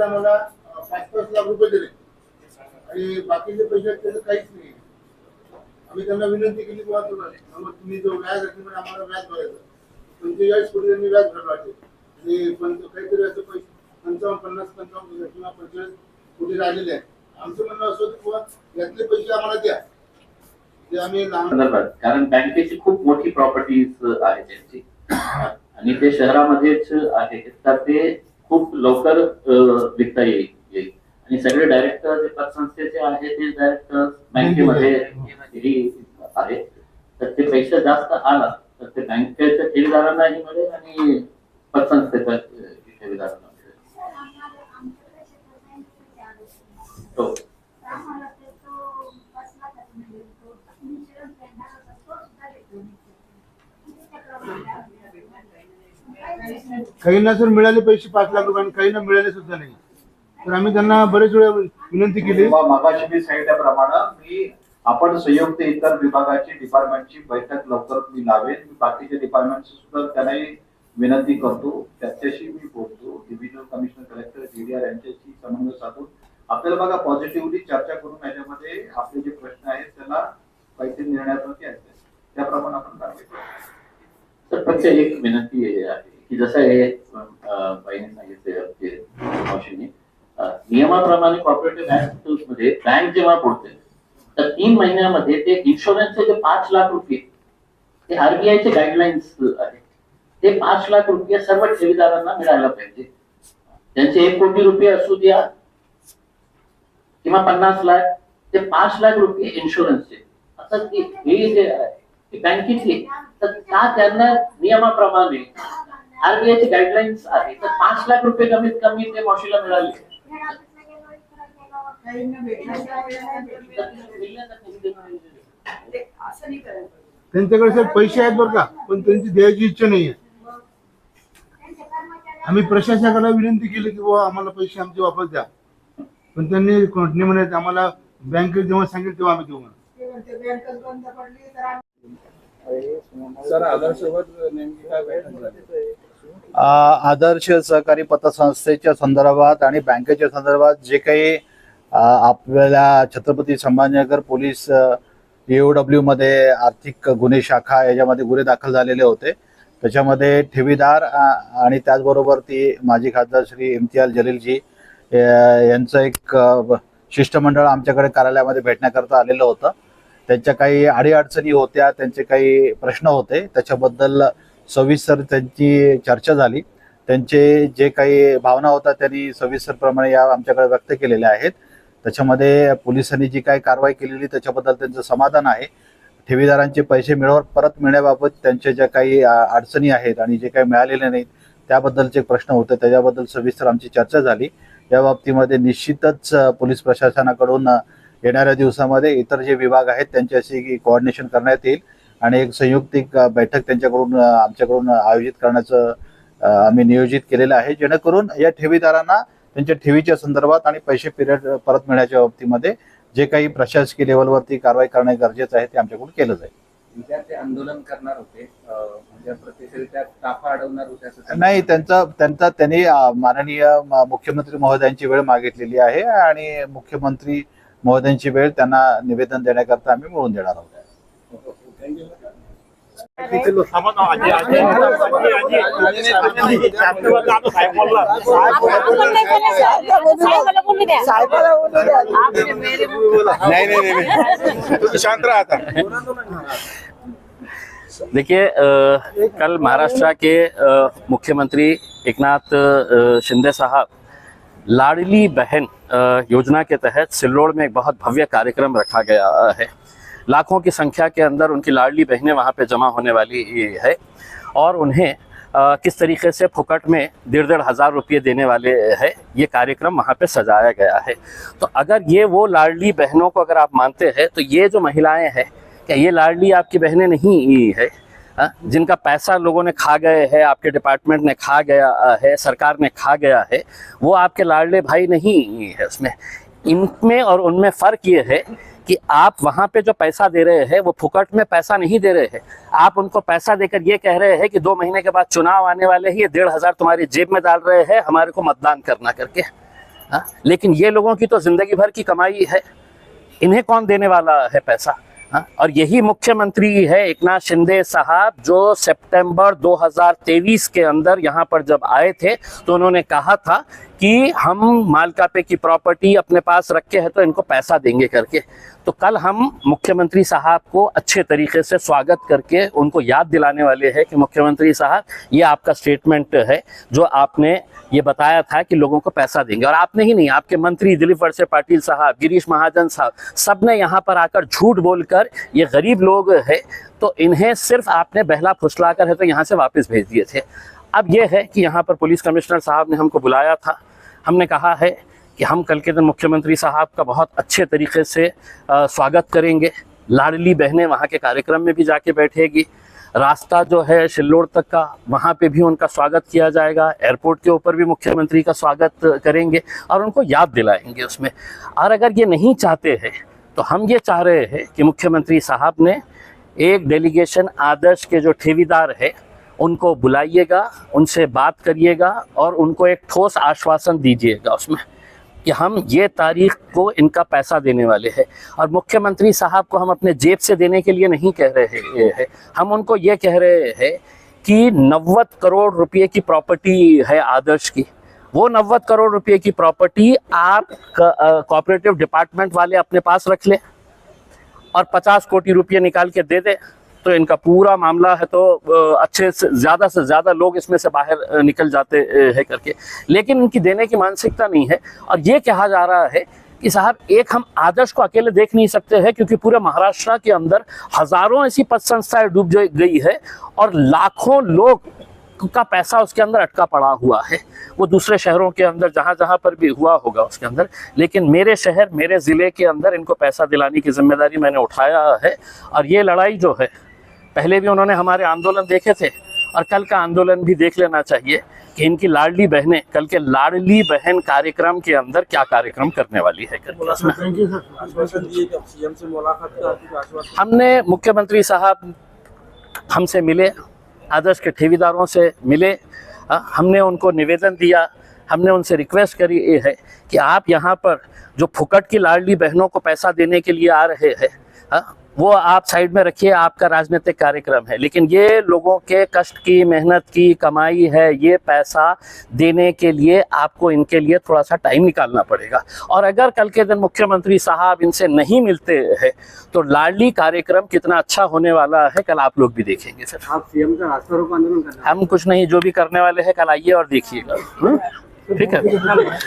आम्हाला 5-5 लाख रुपये दिले आणि बाकीचे पैसे त्याचं काहीच नाही. आम्ही त्यांना विनंती केली की तुम्ही जो व्याज आहे म्हणजे आम्हाला व्याज भरायचं. 45 कोटी त्यांनी व्याज भरलं वाटते आणि काहीतरी असं पैसे 55 किंवा 45 कोटी राहिलेले आहेत. आमचं म्हणणं असं होतं किंवा यातले पैसे आम्हाला द्या ते आम्ही कारण बँकेची खूप मोठी प्रॉपर्टीज आहे त्यांची आणि ते शहरामध्येच आहे तर ते खूप लवकर विकता येईल आणि सगळे डायरेक्टर जे पतसंस्थेचे आहेत ते डायरेक्टर बँकेमध्ये आहेत तर ते पैसे जास्त आला तर ते बँकेच्या ठेवीदारांनाही मिळेल आणि पतसंस्थेच्या ठेवीदारांना मिळेल. हो काहींना जर मिळाले पैसे 5 लाख रुपये आणि काहींना मिळाले सुद्धा नाही तर आम्ही त्यांना बरेच वेळा विनंती केली. मागाशी मी सांगितल्याप्रमाणे मी आपण संयुक्त इतर विभागाची डिपार्टमेंटची बैठक लवकर मी लावेन. बाकीचे डिपार्टमेंटची सुद्धा त्यांनाही विनंती करतो त्याच्याशी मी बोलतो. डिव्हिजनल कमिशनर कलेक्टर DDR यांच्याशी समन्वय साधून आपल्याला बघा पॉझिटिव्हली चर्चा करून याच्यामध्ये आपले जे प्रश्न आहेत त्याला काहीतरी निर्णयाप्रती आहेत त्याप्रमाणे आपण कारवाई करू. तर फक्त एक विनंती आहे की जसं हे बाईने सांगितले मावशीने नियमाप्रमाणे कॉर्पोरेटिव्ह बँक मध्ये बँक जेव्हा बोलते तर 3 महिन्यामध्ये ते इन्शुरन्सचे जे 5 लाख रुपये ते RBIचे गाईडलाईन्स आहेत ते 5 लाख रुपये सर्व ठेवीदारांना मिळायला पाहिजे. त्यांचे 1 कोटी रुपये असू द्या किंवा 50 लाख ते 5 लाख रुपये इन्शुरन्सचे असं हे जे आहे बँकेची तर का त्यांना नियमाप्रमाणे RBIचे गाईडलाईन्स आहे तर 5 लाख रुपये कमीत कमी ते मावशीला मिळाले. त्यांच्याकडे सर पैसे आहेत बरं का पण त्यांची द्यायची इच्छा नाहीये. आम्ही प्रशासनाला विनंती केली की बाबा आम्हाला पैसे आमचे वापस द्या पण त्यांनी म्हणायचं आम्हाला बँकेत जेव्हा सांगेल तेव्हा आम्ही देऊ म्हणून. आदर्श सहकारी पतसंस्थेच्या संदर्भात आणि बँकेच्या संदर्भात जे काही आपल्याला छत्रपती संभाजीनगर पोलीस EOW मध्ये आर्थिक गुन्हे शाखा याच्यामध्ये गुन्हे दाखल झालेले होते. त्याच्यामध्ये ठेवीदार आणि त्याचबरोबर ती माजी खासदार श्री इम्तियाज जलीलजी यांचं एक शिष्टमंडळ आमच्याकडे कार्यालयामध्ये भेटण्याकरता आलेलं होतं. त्यांच्या काही अडीअडचणी होत्या, त्यांचे काही प्रश्न होते, त्याच्याबद्दल सविस्तर त्यांची चर्चा झाली. त्यांचे जे काही भावना होता त्यांनी सविस्तरप्रमाणे या आमच्याकडे व्यक्त केलेल्या आहेत. त्याच्यामध्ये पोलिसांनी जी काही कारवाई केलेली त्याच्याबद्दल त्यांचं समाधान आहे. ठेवीदारांचे पैसे परत मिळण्याबाबत त्यांच्या ज्या काही अडचणी आहेत आणि जे काही मिळालेले नाहीत त्याबद्दलचे प्रश्न होते त्याच्याबद्दल सविस्तर आमची चर्चा झाली. या बाबतीमध्ये निश्चितच पोलीस प्रशासनाकडून येणाऱ्या दिवसामध्ये इतर जे विभाग आहेत त्यांच्याशी कोऑर्डिनेशन करण्यात येईल आणि एक संयुक्तिक बैठक त्यांच्याकडून आमच्याकडून आयोजित करण्याचं आम्ही नियोजित केलेलं आहे जेणेकरून या ठेवीदारांना त्यांच्या ठेवीच्या संदर्भात आणि पैसे परत मिळण्याच्या बाबतीमध्ये जे काही प्रशासकीय लेवलवरती कारवाई करणे गरजेचं आहे ते आमच्याकडून केलं जाईल. विद्यार्थी आंदोलन करणार होते म्हणजे प्रतिष्ठित ताफा अडवणार होते नाही, त्यांनी माननीय मुख्यमंत्री महोदयांची वेळ मागितलेली आहे आणि मुख्यमंत्री महोदयांची वेळ त्यांना निवेदन देण्याकरता आम्ही मिळवून देणार आहोत. शांत रहा. देखिए कल महाराष्ट्र के मुख्यमंत्री एकनाथ शिंदे साहब लाडली बहन योजना के तहत सिल्लोड में एक बहुत भव्य कार्यक्रम रखा गया है। लाखों की संख्या के अंदर उनकी लाडली बहनें वहाँ पे जमा होने वाली है और उन्हें किस तरीके से फुकट में 1,500 रुपये देने वाले हैं, ये कार्यक्रम वहाँ पे सजाया गया है। तो अगर ये वो लाडली बहनों को अगर आप मानते हैं तो ये जो महिलाएं हैं क्या ये लाडली आपकी बहनें नहीं है? जिनका पैसा लोगों ने खा गए हैं, आपके डिपार्टमेंट ने खा गया है, सरकार ने खा गया है, वो आपके लाडले भाई नहीं है। उसमें इनमें और उनमें फ़र्क ये है कि आप वहाँ पे जो पैसा दे रहे हैं वो फुकट में पैसा नहीं दे रहे हैं। आप उनको पैसा देकर ये कह रहे हैं कि 2 महीने के बाद चुनाव आने वाले हैं, ये 1,500 तुम्हारी जेब में डाल रहे हैं हमारे को मतदान करना करके। हाँ, लेकिन ये लोगों की तो जिंदगी भर की कमाई है, इन्हें कौन देने वाला है पैसा? हाँ, और यही मुख्यमंत्री है एकनाथ शिंदे साहब, जो सितंबर 2023 के अंदर यहाँ पर जब आए थे तो उन्होंने कहा था कि हम मालकापे की प्रॉपर्टी अपने पास रखे हैं तो इनको पैसा देंगे करके। तो कल हम मुख्यमंत्री साहब को अच्छे तरीके से स्वागत करके उनको याद दिलाने वाले हैं कि मुख्यमंत्री साहब, ये आपका स्टेटमेंट है जो आपने ये बताया था कि लोगों को पैसा देंगे, और आपने ही नहीं, आपके मंत्री दिलीप वळसे पाटिल साहब, गिरीश महाजन साहब, सब ने यहाँ पर आकर झूठ बोलकर, ये गरीब लोग हैं तो इन्हें सिर्फ आपने बहला फुसला कर है तो यहाँ से वापस भेज दिए थे। अब ये है कि यहाँ पर पुलिस कमिश्नर साहब ने हमको बुलाया था, हमने कहा है कि हम कल के दिन मुख्यमंत्री साहब का बहुत अच्छे तरीके से स्वागत करेंगे। लाडली बहनें वहाँ के कार्यक्रम में भी जाके बैठेगी, रास्ता जो है शिल्लोड़ तक का, वहाँ पे भी उनका स्वागत किया जाएगा, एयरपोर्ट के ऊपर भी मुख्यमंत्री का स्वागत करेंगे और उनको याद दिलाएंगे उसमें। और अगर ये नहीं चाहते हैं तो हम ये चाह रहे हैं कि मुख्यमंत्री साहब ने एक डेलीगेशन आदर्श के जो ठेवीदार है उनको बुलाइएगा, उनसे बात करिएगा और उनको एक ठोस आश्वासन दीजिएगा उसमें कि हम ये तारीख को इनका पैसा देने वाले हैं। और मुख्यमंत्री साहब को हम अपने जेब से देने के लिए नहीं कह रहे हैं, हम उनको ये कह रहे हैं कि 90 करोड़ रुपए की प्रॉपर्टी है आदर्श की, वो 90 करोड़ रुपए की प्रॉपर्टी आप कोऑपरेटिव डिपार्टमेंट वाले अपने पास रख लें और 50 कोटी रुपये निकाल के दे दें तो इनका पूरा मामला है तो अच्छे से ज़्यादा लोग इसमें से बाहर निकल जाते हैं करके। लेकिन इनकी देने की मानसिकता नहीं है और ये कहा जा रहा है कि साहब एक हम आदर्श को अकेले देख नहीं सकते हैं क्योंकि पूरे महाराष्ट्र के अंदर हज़ारों ऐसी पद संस्थाएं डूब गई है और लाखों लोग का पैसा उसके अंदर अटका पड़ा हुआ है, वो दूसरे शहरों के अंदर जहाँ पर भी हुआ होगा उसके अंदर। लेकिन मेरे शहर, मेरे ज़िले के अंदर इनको पैसा दिलाने की जिम्मेदारी मैंने उठाया है और ये लड़ाई जो है, पहले भी उन्होंने हमारे आंदोलन देखे थे और कल का आंदोलन भी देख लेना चाहिए कि इनकी लाडली बहनें कल के लाडली बहन कार्यक्रम के अंदर क्या कार्यक्रम करने वाली है हमने मुख्यमंत्री साहब हमसे मिले, आदर्श के ठेवीदारों से मिले, हमने उनको निवेदन दिया, हमने उनसे रिक्वेस्ट करी है कि आप यहाँ पर जो फुकट की लाडली बहनों को पैसा देने के लिए आ रहे हैं वो आप साइड में रखिए, आपका राजनीतिक कार्यक्रम है, लेकिन ये लोगों के कष्ट की, मेहनत की कमाई है, ये पैसा देने के लिए आपको इनके लिए थोड़ा सा टाइम निकालना पड़ेगा। और अगर कल के दिन मुख्यमंत्री साहब इनसे नहीं मिलते हैं तो लाडली कार्यक्रम कितना अच्छा होने वाला है कल आप लोग भी देखेंगे। सर आप सीएम का रास्ता रोको आंदोलन करना? हम कुछ नहीं, जो भी करने वाले हैं कल आइए और देखिएगा, ठीक है।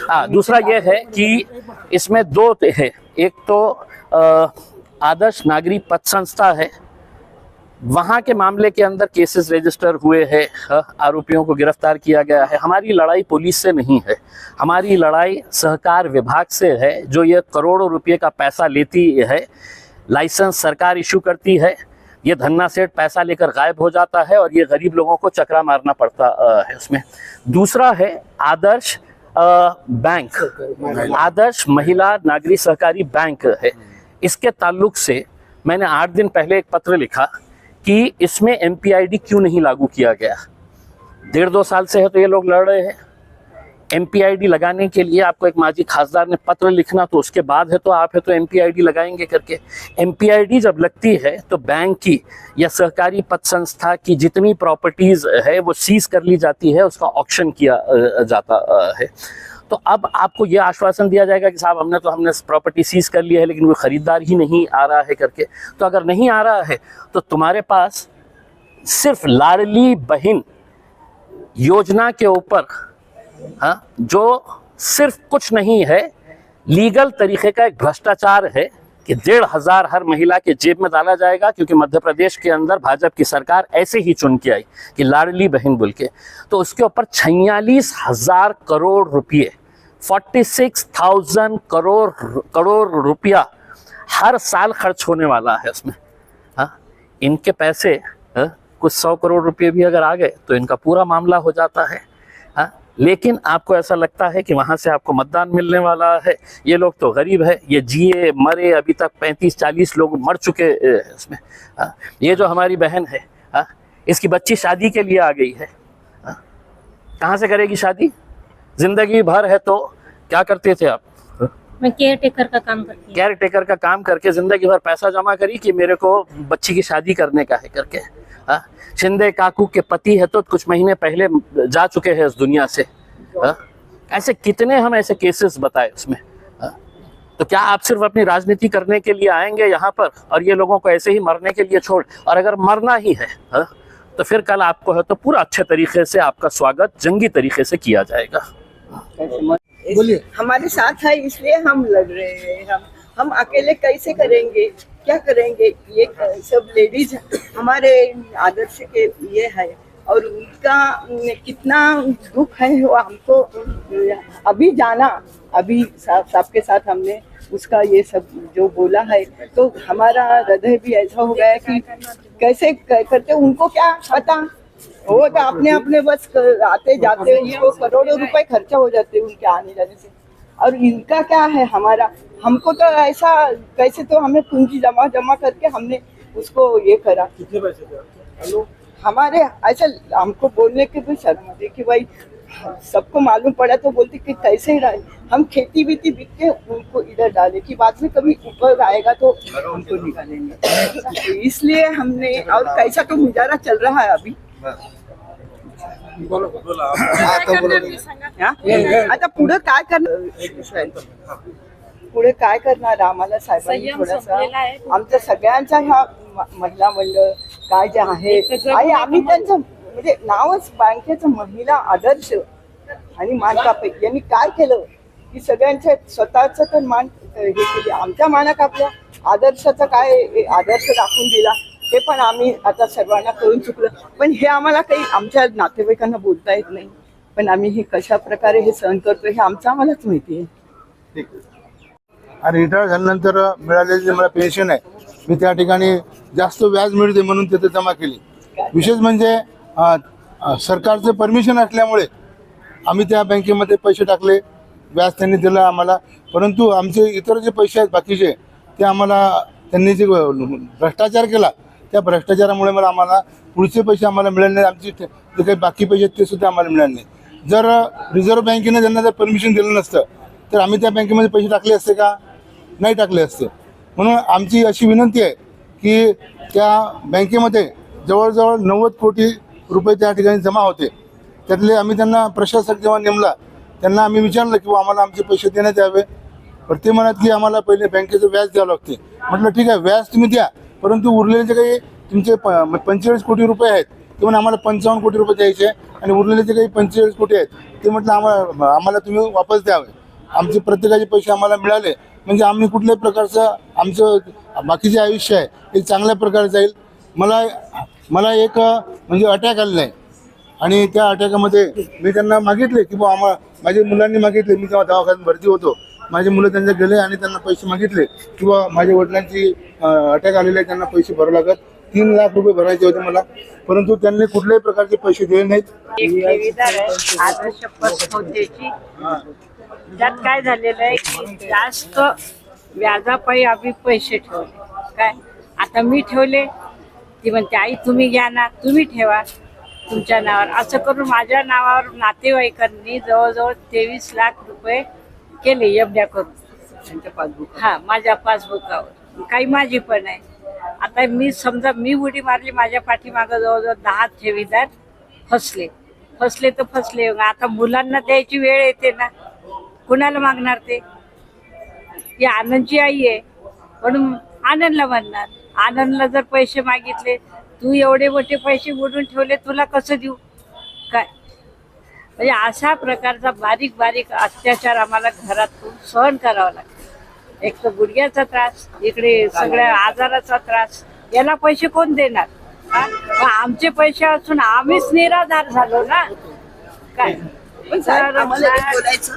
हाँ, दूसरा ये है कि इसमें दो है, एक तो आदर्श नागरिक पथ संस्था है, वहाँ के मामले के अंदर केसेस रजिस्टर हुए हैं, आरोपियों को गिरफ्तार किया गया है। हमारी लड़ाई पुलिस से नहीं है, हमारी लड़ाई सहकार विभाग से है जो ये करोड़ों रुपए का पैसा लेती है, लाइसेंस सरकार इशू करती है, ये धन्ना सेठ पैसा लेकर गायब हो जाता है और ये गरीब लोगों को चकरा मारना पड़ता है उसमें। दूसरा है आदर्श बैंक, आदर्श महिला नागरिक सहकारी बैंक है, इसके ताल्लुक से मैंने 8 दिन पहले एक पत्र लिखा कि इसमें MPID क्यों नहीं लागू किया गया। 1.5-2 साल से है तो ये लोग लड़ रहे हैं। MPID लगाने के लिए आपको एक माजी खासदार ने पत्र लिखना, तो उसके बाद है तो आप है तो MPID लगाएंगे करके। MPID जब लगती है तो बैंक की या सहकारी पथ संस्था की जितनी प्रॉपर्टीज़ है वो सीज कर ली जाती है, उसका ऑक्शन किया जाता है। तो अब आपको ये आश्वासन दिया जाएगा कि साहब हमने प्रॉपर्टी सीज कर लिया है लेकिन कोई ख़रीदार ही नहीं आ रहा है करके। तो अगर नहीं आ रहा है तो तुम्हारे पास सिर्फ लाडली बहन योजना के ऊपर जो सिर्फ कुछ नहीं है, लीगल तरीके का एक भ्रष्टाचार है कि 1,500 हर महिला के जेब में डाला जाएगा, क्योंकि मध्य प्रदेश के अंदर भाजपा की सरकार ऐसे ही चुन के आई कि लाडली बहन बोल के, तो उसके ऊपर 46,000 करोड़ रुपये, 46,000 करोड़ रुपया हर साल खर्च होने वाला है उसमें। इनके पैसे कुछ 100 करोड़ रुपये भी अगर आ गए तो इनका पूरा मामला हो जाता है। लेकिन आपको ऐसा लगता है कि वहाँ से आपको मतदान मिलने वाला है। ये लोग तो गरीब है, ये जिए मरे, अभी तक 35-40 लोग मर चुके हैं इसमें। ये जो हमारी बहन है, इसकी बच्ची शादी के लिए आ गई है, कहाँ से करेगी शादी? ज़िंदगी भर है तो क्या करते थे आप? मैं केयर टेकर का काम करती हूँ। केयर टेकर का काम करके जिंदगी भर पैसा जमा करी कि मेरे को बच्ची की शादी करने का है करके। हाँ, शिंदे काकू के पति है तो कुछ महीने पहले जा चुके हैं इस दुनिया से। हाँ, ऐसे कितने हम ऐसे केसेस बताए उसमें। हाँ, तो क्या आप सिर्फ अपनी राजनीति करने के लिए आएंगे यहाँ पर और ये लोगों को ऐसे ही मरने के लिए छोड़, और अगर मरना ही है हाँ, तो फिर कल आपको है तो पूरा अच्छे तरीके से आपका स्वागत जंगी तरीके से किया जाएगा। बोलिए। हमारे साथ है इसलिए हम लड़ रहे हैं। हम अकेले कैसे करेंगे, क्या करेंगे? ये सब लेडीज हमारे आदर्श के ये है और उनका कितना दुख है वो हमको अभी जाना। अभी सबके साथ हमने उसका ये सब जो बोला है तो हमारा हृदय भी ऐसा हो गया कि कैसे करते, उनको क्या पता। वो तो अपने अपने बस आते जाते उसको करोड़ों रुपए खर्चा हो जाते हैं उनके आने जाने से, और इनका क्या है? हमारा हमको तो ऐसा कैसे, तो हमें पूंजी जमा करके हमने उसको ये करा। कितने पैसे थे? हमारे ऐसा हमको बोलने के भी शर्म आती कि भाई सबको मालूम पड़ा तो बोलते कि कैसे रहे, हम खेती बीती बिक के उनको इधर डाले कि बाद में कभी ऊपर आएगा तो उनको निकालेंगे। तो इसलिए हमने, और कैसा तो गुजारा चल रहा है अभी। आता पुढे काय करणार, पुढे काय करणार आम्हाला साहेबांनी थोडासा आमच्या सगळ्यांचा ह्या महिला मंडळ काय जे आहे आणि आम्ही त्यांचं म्हणजे नावच बँकेचं महिला आदर्श आणि मान कापे यांनी काय केलं की सगळ्यांच्या स्वतःच तर मान हे केले, आमच्या मानाक आपल्या आदर्शाचा काय आदर्श दाखवून दिला हे पण आम्ही आता सर्वांना करून चुकलं। पण हे आम्हाला काही आमच्या नातेवाईकांना बोलता येत नाही, पण आम्ही हे कशा प्रकारे हे सहन करतो हे आमचं आम्हालाच माहिती आहे। आणि रिटायर झाल्यानंतर मिळालेली जी मला पेन्शन आहे मी त्या ठिकाणी जास्त व्याज मिळते म्हणून तिथे जमा केली। विशेष म्हणजे सरकारचं परमिशन असल्यामुळे आम्ही त्या बँकेमध्ये पैसे टाकले, व्याज त्यांनी दिलं आम्हाला। परंतु आमचे इतर जे पैसे आहेत बाकीचे ते आम्हाला त्यांनी जे भ्रष्टाचार केला त्या भ्रष्टाचारामुळे आम्हाला पुढचे पैसे आम्हाला मिळाले नाही, आमचे जे काही बाकी पैसे आहेत ते सुद्धा आम्हाला मिळाले नाही। जर रिझर्व्ह बँकेने त्यांना जर परमिशन दिलं नसतं तर आम्ही त्या बँकेमध्ये पैसे टाकले असते का? नाही टाकले असते। म्हणून आमची अशी विनंती आहे की त्या बँकेमध्ये जवळजवळ 90 कोटी रुपये त्या ठिकाणी जमा होते, त्यातले आम्ही त्यांना प्रशासक जेव्हा नेमला त्यांना आम्ही विचारलं की आम्हाला आमचे पैसे देण्यात यावे, तर ते म्हणत की आम्हाला पहिले बँकेचं व्याज द्यावं लागते। म्हटलं ठीक आहे व्याज तुम्ही द्या, परंतु उरलेले जे काही तुमचे 45 कोटी रुपये आहेत ते म्हणून आम्हाला 55 कोटी रुपये द्यायचे आणि उरलेले जे काही 45 कोटी आहेत ते म्हटलं आम्हाला तुम्ही वापस द्यावे। आमचे प्रत्येकाचे पैसे आम्हाला मिळाले म्हणजे आम्ही कुठल्याही प्रकारचं आमचं बाकीचे आयुष्य आहे हे चांगल्या प्रकारे जाईल। मला एक म्हणजे अटॅक आलेला आहे आणि त्या अटॅकामध्ये मी त्यांना मागितले की माझ्या मुलांनी मागितले, मी तेव्हा दवाखान्यात भरती होतो, माझे मुलं त्यांच्या गेले आणि त्यांना पैसे मागितले किंवा माझ्या वडिलांची अटॅक आलेले आहे त्यांना पैसे भरावे लागत, 3 लाख रुपये भरायचे होते मला, परंतु त्यांनी कुठल्याही प्रकारचे पैसे दिले नाहीत। आदर्श पतसंस्थेची त्यात काय झालेलं आहे की जास्त व्याजापायी आम्ही पैसे ठेवले। काय आता मी ठेवले, ती म्हणते आई तुम्ही घ्या ना, तुम्ही ठेवा तुमच्या नावावर, असं करून माझ्या नावावर नातेवाईकांनी जवळजवळ 23 लाख रुपये केले एवढ्या करून त्यांच्या पासबुक, हा माझ्या पासबुकावर, काही माझी पण आहे। आता मी समजा मी उडी मारली, माझ्या पाठीमागं जवळजवळ 10 ठेवीदार फसले तर फसले। आता मुलांना द्यायची वेळ येते ना, कुणाला मागणार ते? ती आनंदची आई आहे म्हणून आनंदला म्हणणार, आनंदला जर पैसे मागितले, तू एवढे मोठे पैसे बुडून ठेवले तुला कसं देऊ काय? म्हणजे अशा प्रकारचा बारीक बारीक अत्याचार आम्हाला घरातून सहन करावा लागतो। एक तर गुडघ्याचा त्रास, इकडे सगळ्या आजाराचा त्रास, याला पैसे कोण देणार? आमचे पैसे असून आम्हीच निराधार झालो ना काय? पण साहेब, आम्हाला एक बोलायचं